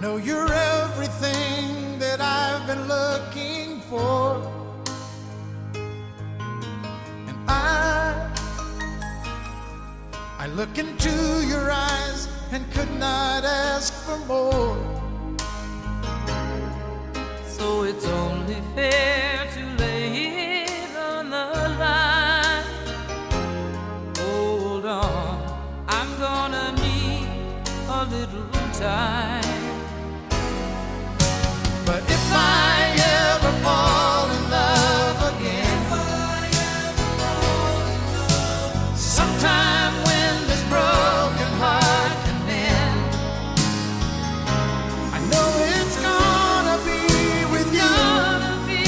know you're everything that I've been looking for, and I look into your eyes and could not ask for more. So it's only fair to lay it on the line. Hold on, I'm gonna need a little time.